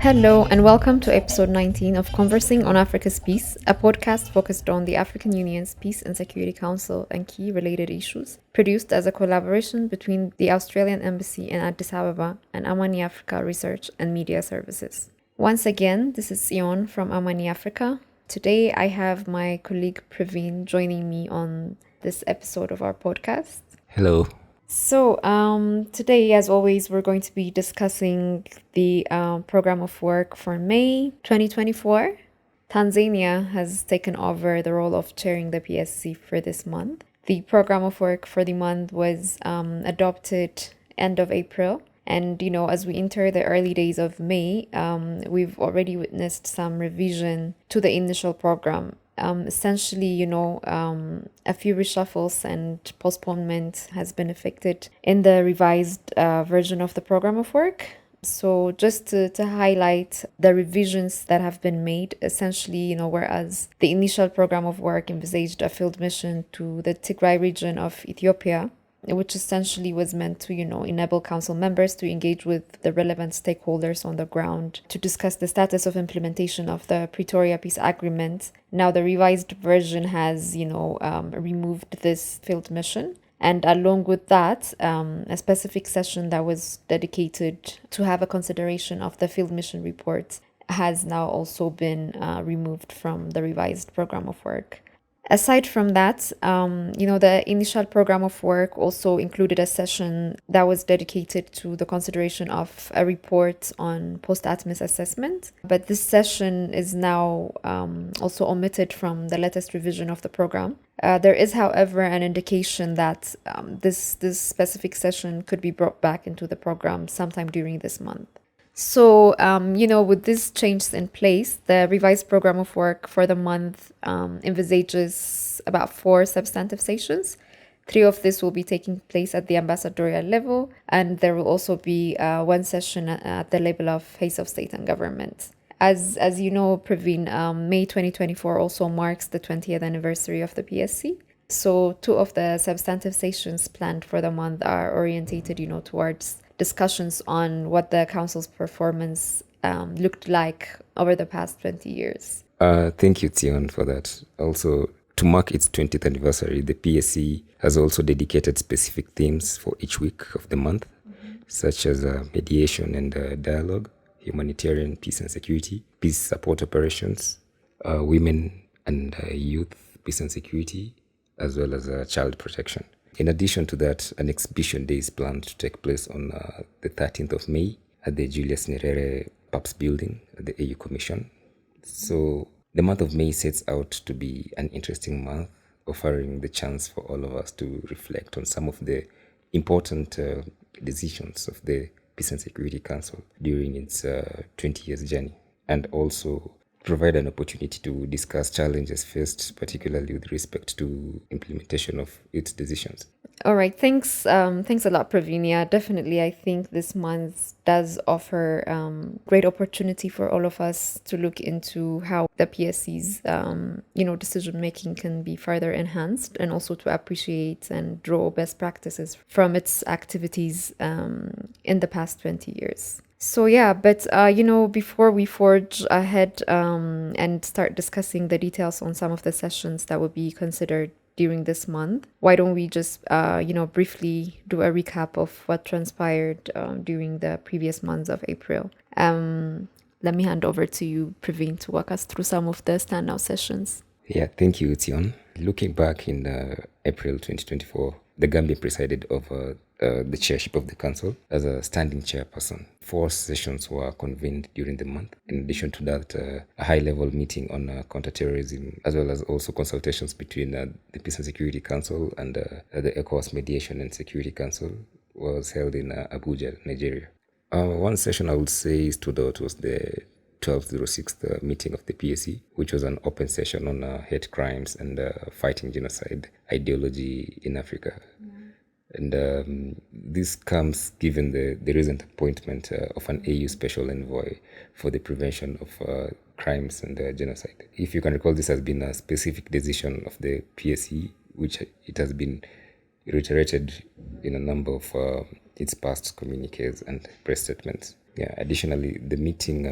Hello, and welcome to episode 19 of Conversing on Africa's Peace, a podcast focused on the African Union's Peace and Security Council and key related issues, produced as a collaboration between the Australian Embassy in Addis Ababa and Amani Africa Research and Media Services. Once again, this is Sion from Amani Africa. Today, I have my colleague Praveen joining me on this episode of our podcast. Hello. So, today, as always, we're going to be discussing the program of work for May 2024. Tanzania has taken over the role of chairing the PSC for this month. The program of work for the month was adopted end of April. And, as we enter the early days of May, we've already witnessed some revision to the initial program. Essentially, a few reshuffles and postponement has been effected in the revised version of the program of work. So just to highlight the revisions that have been made, essentially, whereas the initial program of work envisaged a field mission to the Tigray region of Ethiopia, which essentially was meant to, enable council members to engage with the relevant stakeholders on the ground to discuss the status of implementation of the Pretoria Peace Agreement. Now, the revised version has, removed this field mission. And along with that, a specific session that was dedicated to have a consideration of the field mission report has now also been removed from the revised program of work. Aside from that, the initial program of work also included a session that was dedicated to the consideration of a report on post-ATMIS assessment. But this session is now also omitted from the latest revision of the program. There is, however, an indication that this specific session could be brought back into the program sometime during this month. So, with these changes in place, the revised program of work for the month envisages about 4 substantive sessions. 3 of this will be taking place at the ambassadorial level, and there will also be 1 session at the level of heads of state and government. As you know, Praveen, May 2024 also marks the 20th anniversary of the PSC. So 2 of the substantive sessions planned for the month are orientated, towards discussions on what the council's performance looked like over the past 20 years. Thank you, Tion, for that. Also, to mark its 20th anniversary, the PSC has also dedicated specific themes for each week of the month, such as mediation and dialogue, humanitarian peace and security, peace support operations, women and youth peace and security, as well as child protection. In addition to that, an exhibition day is planned to take place on the 13th of May at the Julius Nyerere PAPS building at the AU Commission. So the month of May sets out to be an interesting month, offering the chance for all of us to reflect on some of the important decisions of the Peace and Security Council during its 20 years journey, and also provide an opportunity to discuss challenges faced, particularly with respect to implementation of its decisions. All right, thanks a lot, Pravinia. Definitely, I think this month does offer great opportunity for all of us to look into how the PSC's decision making can be further enhanced, and also to appreciate and draw best practices from its activities in the past 20 years. So yeah, but before we forge ahead and start discussing the details on some of the sessions that will be considered during this month, why don't we just briefly do a recap of what transpired during the previous months of April. Let me hand over to you, Praveen, to walk us through some of the standout sessions. Yeah, thank you, Tion. Looking back in April 2024, the Gambia presided over the chairship of the council as a standing chairperson. 4 sessions were convened during the month. In addition to that, a high-level meeting on counterterrorism, as well as also consultations between the Peace and Security Council and the ECOWAS Mediation and Security Council was held in Abuja, Nigeria. One session I would say stood out was the 1206th meeting of the PSC, which was an open session on hate crimes and fighting genocide ideology in Africa. And this comes given the recent appointment of an AU Special Envoy for the prevention of crimes and genocide. If you can recall, this has been a specific decision of the PSC, which it has been reiterated in a number of its past communiques and press statements. Yeah. Additionally, the meeting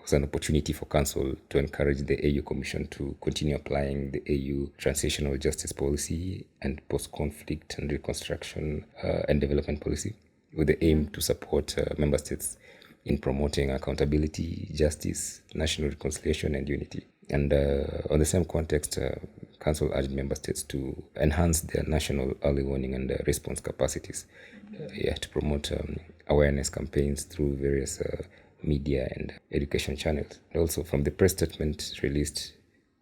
was an opportunity for Council to encourage the AU Commission to continue applying the AU transitional justice policy and post-conflict and reconstruction and development policy, with the aim to support member states in promoting accountability, justice, national reconciliation, and unity. And on the same context, Council urged member states to enhance their national early warning and response capacities, to promote awareness campaigns through various media and education channels. And also, from the press statement released,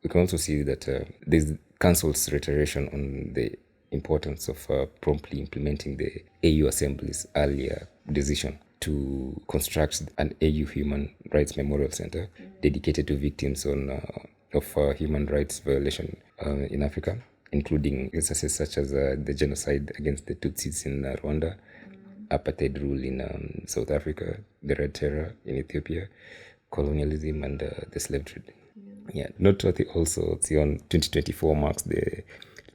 we can also see that there's Council's reiteration on the importance of promptly implementing the AU Assembly's earlier decision to construct an AU Human Rights Memorial Center dedicated to victims of human rights violation in Africa, including instances such as the genocide against the Tutsis in Rwanda, apartheid rule in South Africa, the Red Terror in Ethiopia, colonialism, and the slave trade. Yeah, noteworthy also, on 2024 marks the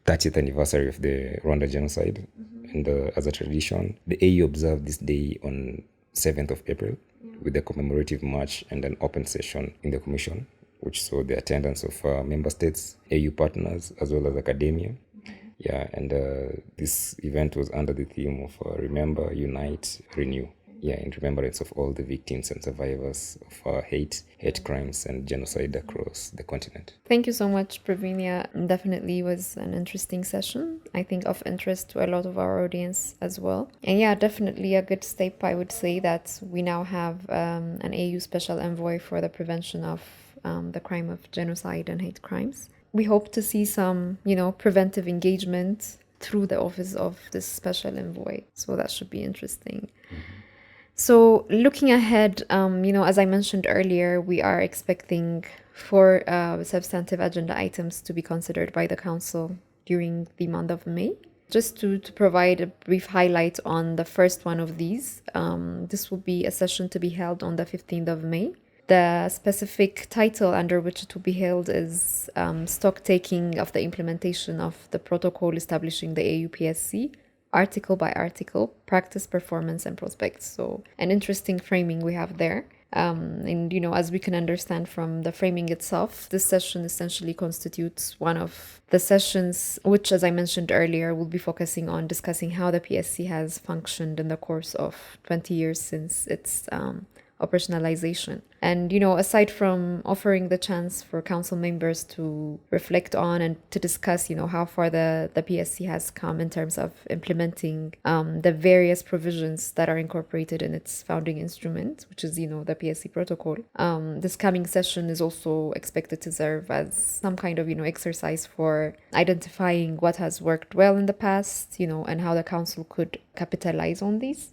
30th anniversary of the Rwanda genocide. And as a tradition, the AU observed this day on 7th of April with a commemorative march and an open session in the Commission, which saw the attendance of member states, AU partners, as well as academia. Yeah, and this event was under the theme of Remember, Unite, Renew. Yeah, in remembrance of all the victims and survivors of hate crimes, and genocide across the continent. Thank you so much, Pravinia. Definitely was an interesting session. I think of interest to a lot of our audience as well. And yeah, definitely a good step. I would say that we now have an AU Special Envoy for the prevention of the crime of genocide and hate crimes. We hope to see some, preventive engagement through the office of this Special Envoy. So that should be interesting. So looking ahead, as I mentioned earlier, we are expecting 4 substantive agenda items to be considered by the Council during the month of May. Just to provide a brief highlight on the first one of these, this will be a session to be held on the 15th of May. The specific title under which it will be held is Stock Taking of the Implementation of the Protocol Establishing the AUPSC, Article by Article, Practice, Performance, and Prospects. So an interesting framing we have there. And, as we can understand from the framing itself, this session essentially constitutes one of the sessions which, as I mentioned earlier, will be focusing on discussing how the PSC has functioned in the course of 20 years since its operationalization. And, aside from offering the chance for council members to reflect on and to discuss, how far the PSC has come in terms of implementing the various provisions that are incorporated in its founding instrument, which is, the PSC protocol. This coming session is also expected to serve as some kind of, exercise for identifying what has worked well in the past, and how the council could capitalize on these.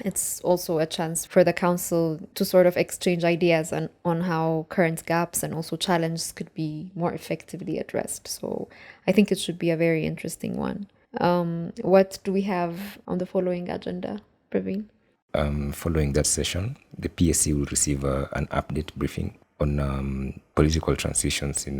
It's also a chance for the council to sort of exchange ideas on how current gaps and also challenges could be more effectively addressed. So I think it should be a very interesting one. What do we have on the following agenda, Praveen? Following that session, the PSC will receive an update briefing on political transitions in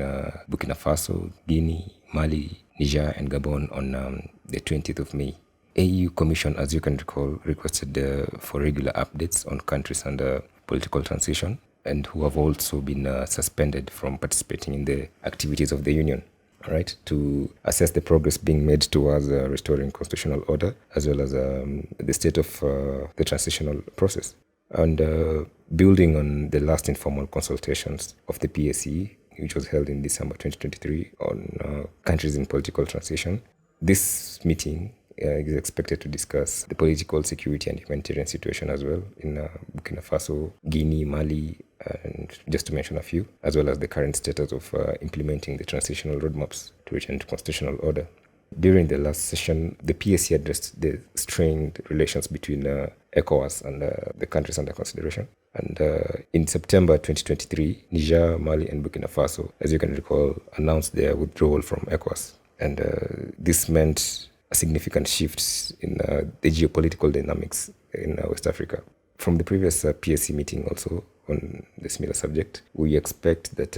Burkina Faso, Guinea, Mali, Niger, and Gabon on the 20th of May. AU Commission, as you can recall, requested for regular updates on countries under political transition and who have also been suspended from participating in the activities of the Union, right, to assess the progress being made towards restoring constitutional order, as well as the state of the transitional process. And building on the last informal consultations of the PSC, which was held in December 2023 on countries in political transition, this meeting is expected to discuss the political, security, and humanitarian situation as well in Burkina Faso, Guinea, Mali, and just to mention a few, as well as the current status of implementing the transitional roadmaps to return to constitutional order. During the last session, the PSC addressed the strained relations between ECOWAS and the countries under consideration. And in September 2023, Niger, Mali, and Burkina Faso, as you can recall, announced their withdrawal from ECOWAS. And this meant a significant shift in the geopolitical dynamics in West Africa. From the previous PSC meeting also on the similar subject, we expect that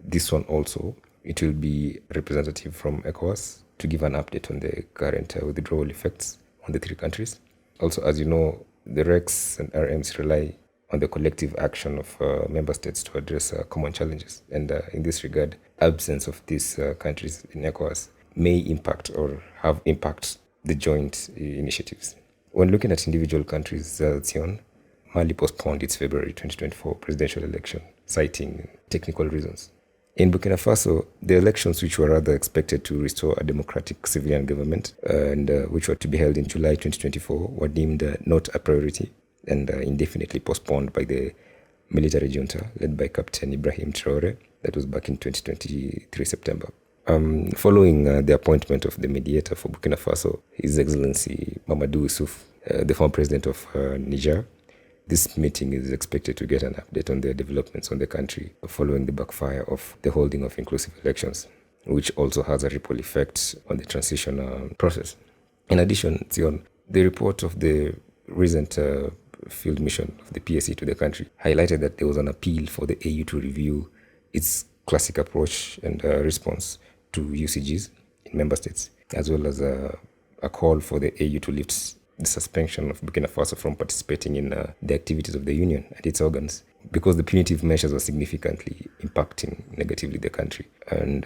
this one also, it will be representative from ECOWAS to give an update on the current withdrawal effects on the 3 countries. Also, as you know, the RECs and RMs rely on the collective action of member states to address common challenges. And in this regard, absence of these countries in ECOWAS may impact or have impact the joint initiatives. When looking at individual countries, Sion, Mali postponed its February 2024 presidential election, citing technical reasons. In Burkina Faso, the elections, which were rather expected to restore a democratic civilian government and which were to be held in July 2024, were deemed not a priority and indefinitely postponed by the military junta led by Captain Ibrahim Traore. That was back in 2023 September. Following the appointment of the mediator for Burkina Faso, His Excellency Mamadou Issouf, the former president of Niger, this meeting is expected to get an update on the developments on the country following the backfire of the holding of inclusive elections, which also has a ripple effect on the transition process. In addition, Sion, the report of the recent field mission of the PSC to the country highlighted that there was an appeal for the AU to review its classic approach and response to UCGs in member states, as well as a call for the AU to lift the suspension of Burkina Faso from participating in the activities of the Union and its organs, because the punitive measures were significantly impacting negatively the country and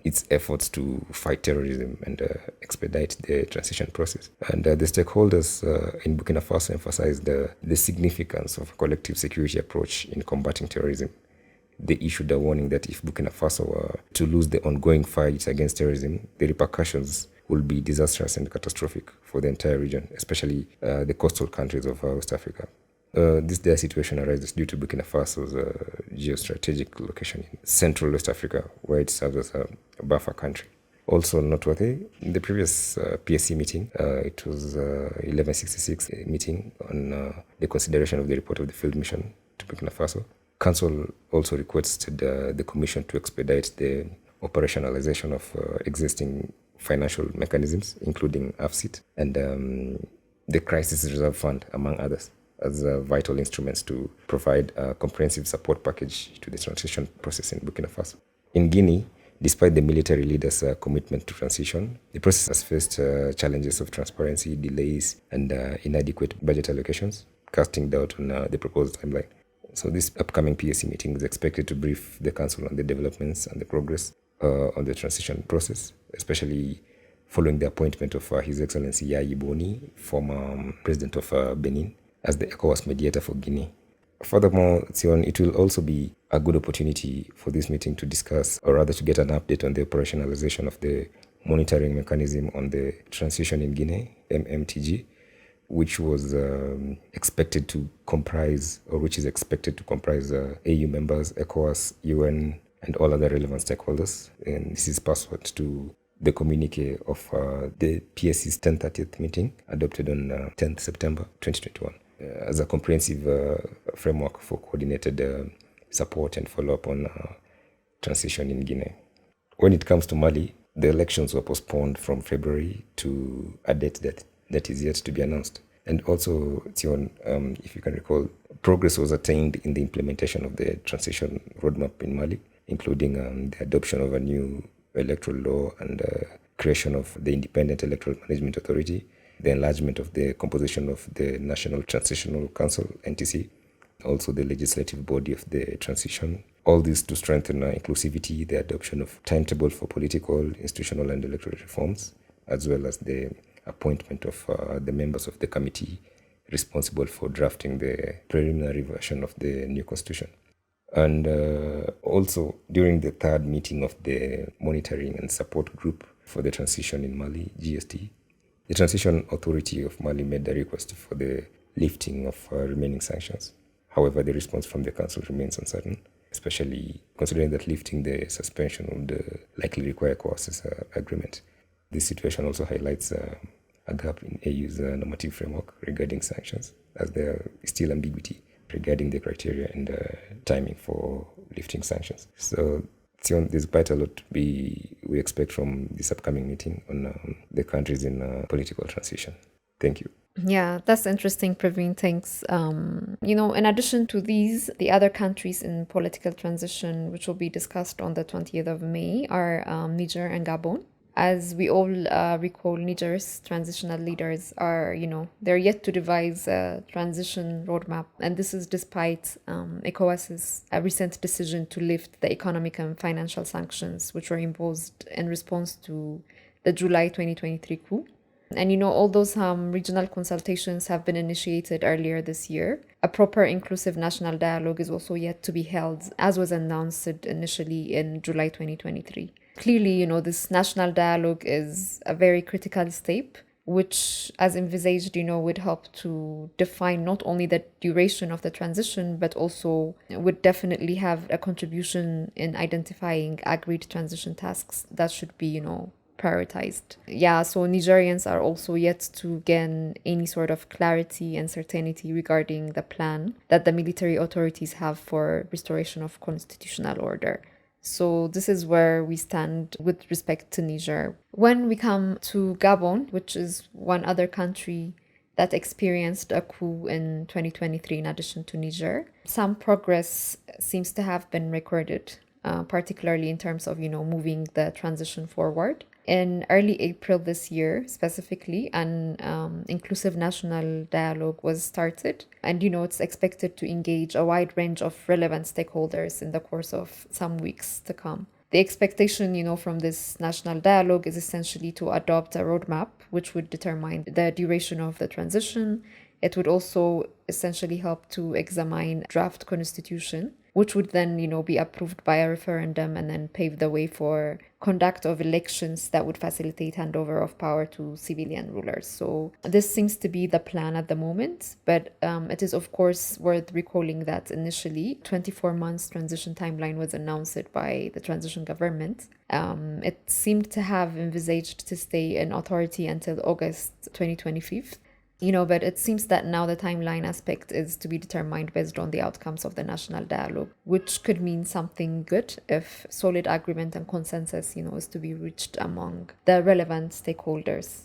its efforts to fight terrorism and expedite the transition process. And the stakeholders in Burkina Faso emphasized the significance of a collective security approach in combating terrorism. They issued a warning that if Burkina Faso were to lose the ongoing fight against terrorism, the repercussions will be disastrous and catastrophic for the entire region, especially the coastal countries of West Africa. This dire situation arises due to Burkina Faso's geostrategic location in central West Africa, where it serves as a buffer country. Also noteworthy, in the previous PSC meeting, it was 1166 meeting on the consideration of the report of the field mission to Burkina Faso. Council also requested the Commission to expedite the operationalization of existing financial mechanisms, including AFSIT and the Crisis Reserve Fund, among others, as vital instruments to provide a comprehensive support package to the transition process in Burkina Faso. In Guinea, despite the military leaders' commitment to transition, the process has faced challenges of transparency, delays, and inadequate budget allocations, casting doubt on the proposed timeline. So this upcoming PSC meeting is expected to brief the Council on the developments and the progress on the transition process, especially following the appointment of His Excellency Yayi Boni, former president of Benin, as the ECOWAS mediator for Guinea. Furthermore, Sion, it will also be a good opportunity for this meeting to discuss, or rather to get an update on the operationalization of the monitoring mechanism on the transition in Guinea, MMTG, which was expected to comprise, or which is expected to comprise AU members, ECOWAS, UN, and all other relevant stakeholders. And this is pursuant to the communique of the PSC's 1030th meeting adopted on 10th September 2021 as a comprehensive framework for coordinated support and follow-up on transition in Guinea. When it comes to Mali, the elections were postponed from February to a date that is yet to be announced. And also, Tion, if you can recall, progress was attained in the implementation of the transition roadmap in Mali, including the adoption of a new electoral law and creation of the Independent Electoral Management Authority, the enlargement of the composition of the National Transitional Council, NTC, also the legislative body of the transition. All this to strengthen inclusivity, the adoption of timetable for political, institutional, and electoral reforms, as well as the appointment of the members of the committee responsible for drafting the preliminary version of the new constitution. And also, during the third meeting of the Monitoring and Support Group for the Transition in Mali, GST, the Transition Authority of Mali made a request for the lifting of remaining sanctions. However, the response from the Council remains uncertain, especially considering that lifting the suspension would likely require ECOWAS's agreement. This situation also highlights a gap in AU's normative framework regarding sanctions, as there is still ambiguity regarding the criteria and timing for lifting sanctions. So, Sion, there's quite a lot we expect from this upcoming meeting on the countries in political transition. Thank you. Yeah, that's interesting, Praveen. Thanks. In addition to these, the other countries in political transition, which will be discussed on the 20th of May, are Niger and Gabon. As we all recall, Niger's transitional leaders are, they're yet to devise a transition roadmap. And this is despite ECOWAS's recent decision to lift the economic and financial sanctions, which were imposed in response to the July 2023 coup. And all those regional consultations have been initiated earlier this year. A proper inclusive national dialogue is also yet to be held, as was announced initially in July 2023. Clearly, this national dialogue is a very critical step, which, as envisaged, would help to define not only the duration of the transition, but also would definitely have a contribution in identifying agreed transition tasks that should be, prioritized. Yeah, so Nigerians are also yet to gain any sort of clarity and certainty regarding the plan that the military authorities have for restoration of constitutional order. So this is where we stand with respect to Niger. When we come to Gabon, which is one other country that experienced a coup in 2023 in addition to Niger, some progress seems to have been recorded, particularly in terms of, moving the transition forward. In early April this year, specifically, an inclusive national dialogue was started. And, it's expected to engage a wide range of relevant stakeholders in the course of some weeks to come. The expectation, from this national dialogue is essentially to adopt a roadmap which would determine the duration of the transition. It would also essentially help to examine draft constitution, which would then, be approved by a referendum and then pave the way for conduct of elections that would facilitate handover of power to civilian rulers. So this seems to be the plan at the moment, but it is of course worth recalling that initially 24 months transition timeline was announced by the transition government. It seemed to have envisaged to stay in authority until August 2025. But it seems that now the timeline aspect is to be determined based on the outcomes of the national dialogue, which could mean something good if solid agreement and consensus, is to be reached among the relevant stakeholders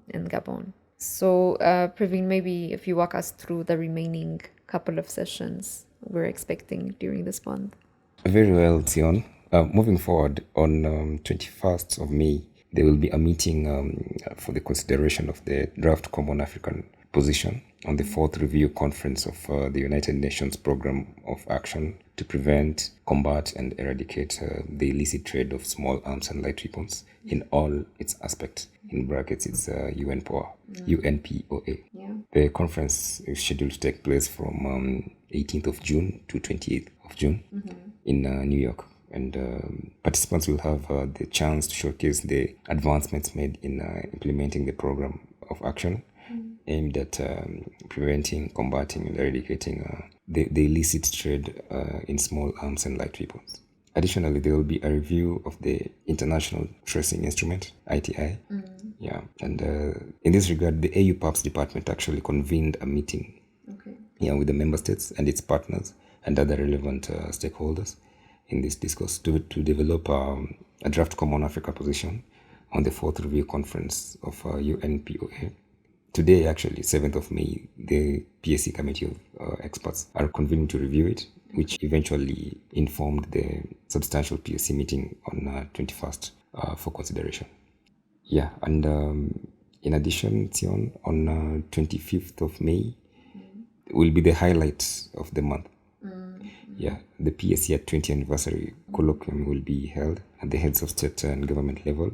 in Gabon. So, Praveen, maybe if you walk us through the remaining couple of sessions we're expecting during this month. Very well, Sion. Moving forward, on 21st of May, there will be a meeting for the consideration of the draft Common African Position on the fourth review conference of the United Nations Programme of Action to prevent, combat and eradicate the illicit trade of small arms and light weapons in all its aspects. In brackets, it's UNPOA. Yeah. The conference is scheduled to take place from 18th of June to 28th of June in New York. And participants will have the chance to showcase the advancements made in implementing the program of action aimed at preventing, combating, and eradicating the illicit trade in small arms and light weapons. Additionally, there will be a review of the International Tracing Instrument, ITI. Yeah, and in this regard, the AU PAPS department actually convened a meeting with the member states and its partners and other relevant stakeholders in this discourse to develop a draft Common Africa Position on the fourth review conference of UNPOA. Today, actually, 7th of May, the PSC committee of experts are convening to review it, which eventually informed the substantial PSC meeting on 21st for consideration. Yeah, and in addition, Sion, on 25th of May will be the highlight of the month. Yeah, the PSC at 20th anniversary colloquium will be held at the heads of state and government level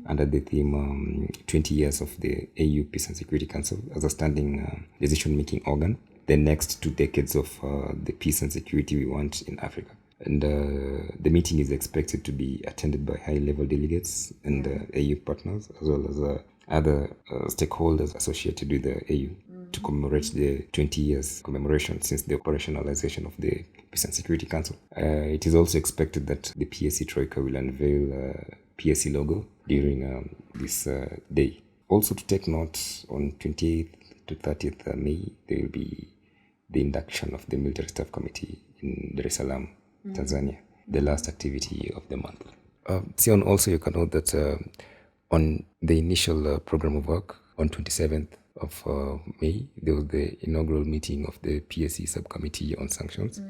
under the theme 20 years of the AU Peace and Security Council as a standing decision-making organ, the next 2 decades of the peace and security we want in Africa. And the meeting is expected to be attended by high-level delegates and AU partners, as well as other stakeholders associated with the AU to commemorate the 20 years commemoration since the operationalization of the Peace and Security Council. It is also expected that the PSC Troika will unveil PSC logo during this day. Also to take note, on 28th to 30th May, there will be the induction of the Military Staff Committee in Dar es Salaam, Tanzania, the last activity of the month. Sion, also you can note that on the initial program of work on 27th of May, there was the inaugural meeting of the PSC subcommittee on sanctions,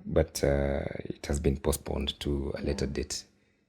but it has been postponed to a later date.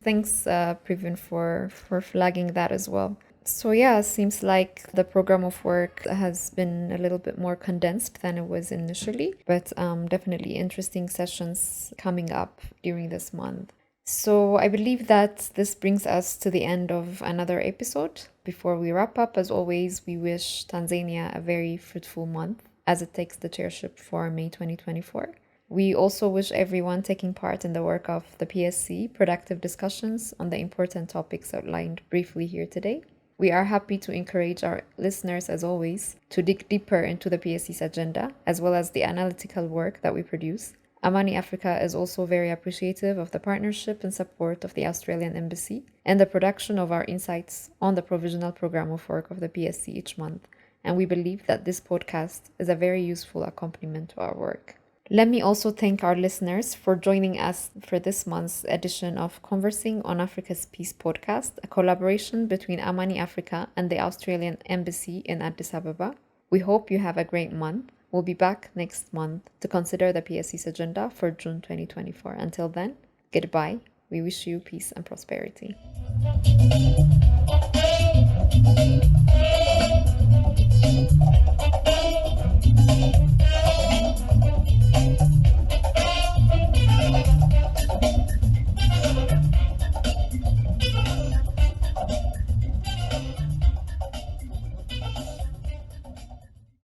Thanks, Previn, for flagging that as well. So yeah, seems like the program of work has been a little bit more condensed than it was initially, but definitely interesting sessions coming up during this month. So I believe that this brings us to the end of another episode. Before we wrap up, as always, we wish Tanzania a very fruitful month as it takes the chairship for May 2024. We also wish everyone taking part in the work of the PSC productive discussions on the important topics outlined briefly here today. We are happy to encourage our listeners, as always, to dig deeper into the PSC's agenda, as well as the analytical work that we produce. Amani Africa is also very appreciative of the partnership and support of the Australian Embassy and the production of our insights on the provisional program of work of the PSC each month, and we believe that this podcast is a very useful accompaniment to our work. Let me also thank our listeners for joining us for this month's edition of Conversing on Africa's Peace podcast, a collaboration between Amani Africa and the Australian Embassy in Addis Ababa. We hope you have a great month. We'll be back next month to consider the PSC's agenda for June 2024. Until then, goodbye. We wish you peace and prosperity.